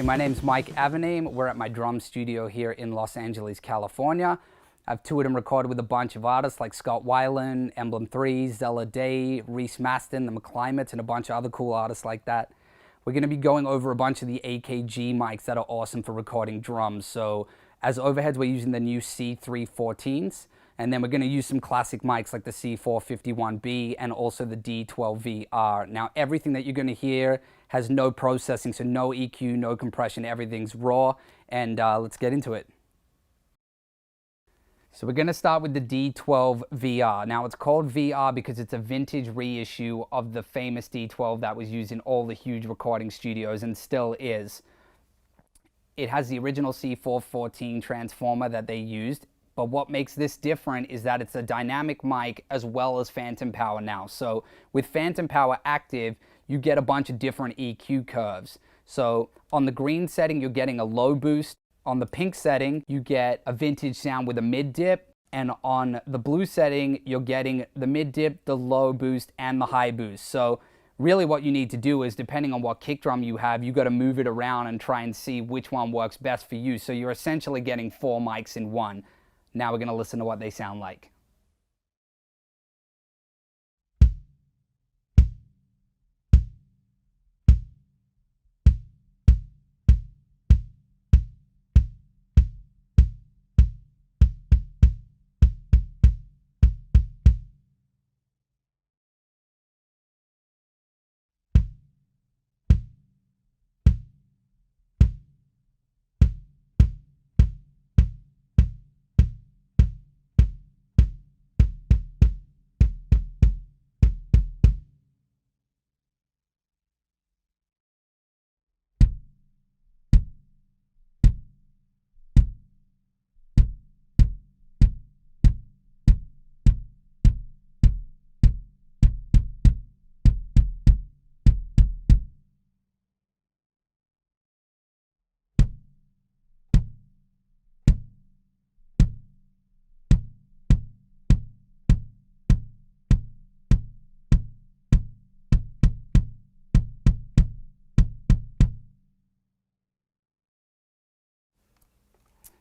Hey, my name's Mike Aveneem. We're at my drum studio here in Los Angeles, California. I've toured and recorded with a bunch of artists like Scott Weiland, Emblem 3, Zella Day, Reese Maston, the McClimates, and a bunch of other cool artists like that. We're going to be going over a bunch of the AKG mics that are awesome for recording drums. So as overheads, we're using the new C314s. And then we're going to use some classic mics like the C451B and also the D12VR. Now, everything that you're going to hear has no processing, so no EQ, no compression, everything's raw. And let's get into it. So we're going to start with the D12VR. Now, it's called VR because it's a vintage reissue of the famous D12 that was used in all the huge recording studios and still is. It has the original C414 transformer that they used. But what makes this different is that it's a dynamic mic as well as phantom power now. So with phantom power active, you get a bunch of different EQ curves. So on the green setting, you're getting a low boost. On the pink setting, you get a vintage sound with a mid dip. And on the blue setting, you're getting the mid dip, the low boost, and the high boost. So really what you need to do is, depending on what kick drum you have, you got to move it around and try and see which one works best for you. So you're essentially getting 4 mics in one. Now we're going to listen to what they sound like.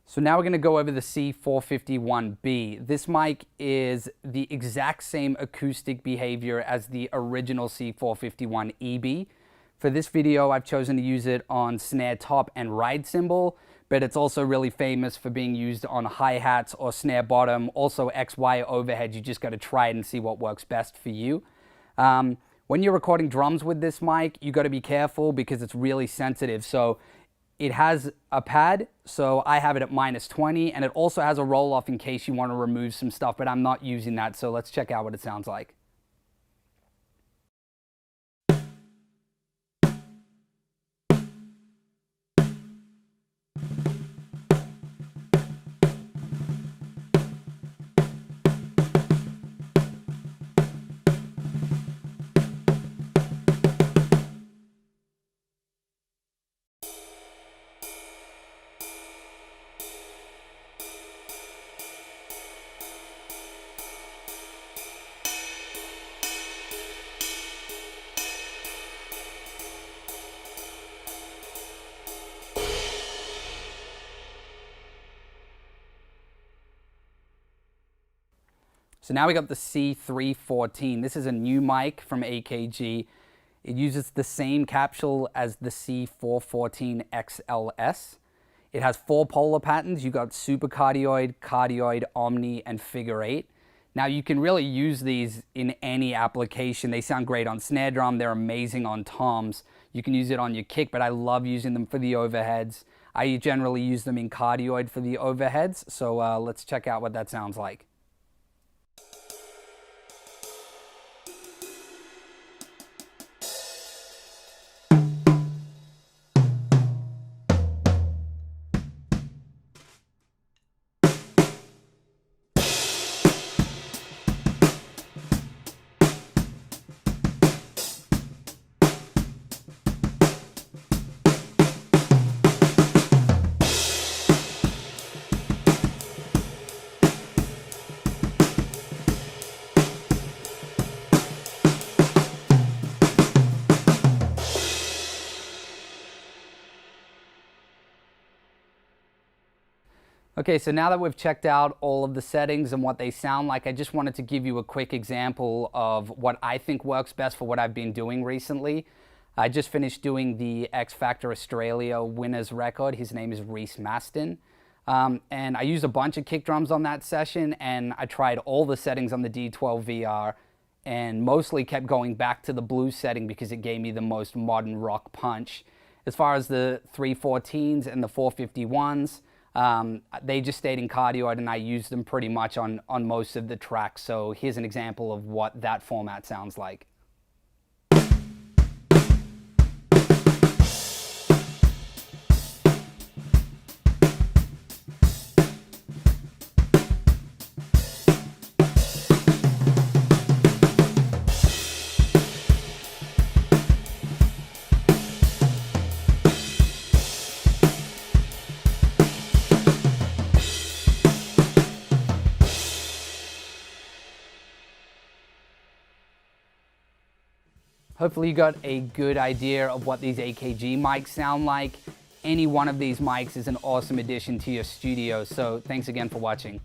So now we're going to go over the C451B. This mic is the exact same acoustic behavior as the original C451EB. For this video, I've chosen to use it on snare top and ride cymbal, but it's also really famous for being used on hi-hats or snare bottom, also XY overhead. You just got to try it and see what works best for you. When you're recording drums with this mic, you got to be careful because it's really sensitive. So it has a pad, so I have it at -20, and it also has a roll-off in case you want to remove some stuff, but I'm not using that, so let's check out what it sounds like. So now we got the C314. This is a new mic from AKG. It uses the same capsule as the C414 XLS. It has 4 polar patterns. You got supercardioid, cardioid, omni, and figure 8. Now you can really use these in any application. They sound great on snare drum. They're amazing on toms. You can use it on your kick, but I love using them for the overheads. I generally use them in cardioid for the overheads. So let's check out what that sounds like. Okay, so now that we've checked out all of the settings and what they sound like, I just wanted to give you a quick example of what I think works best for what I've been doing recently. I just finished doing the X Factor Australia winner's record. His name is Reese Maston. And I used a bunch of kick drums on that session, and I tried all the settings on the D12 VR and mostly kept going back to the blues setting because it gave me the most modern rock punch. As far as the 314s and the 451s, they just stayed in cardioid, and I used them pretty much on most of the tracks. So here's an example of what that format sounds like. Hopefully you got a good idea of what these AKG mics sound like. Any one of these mics is an awesome addition to your studio, so thanks again for watching.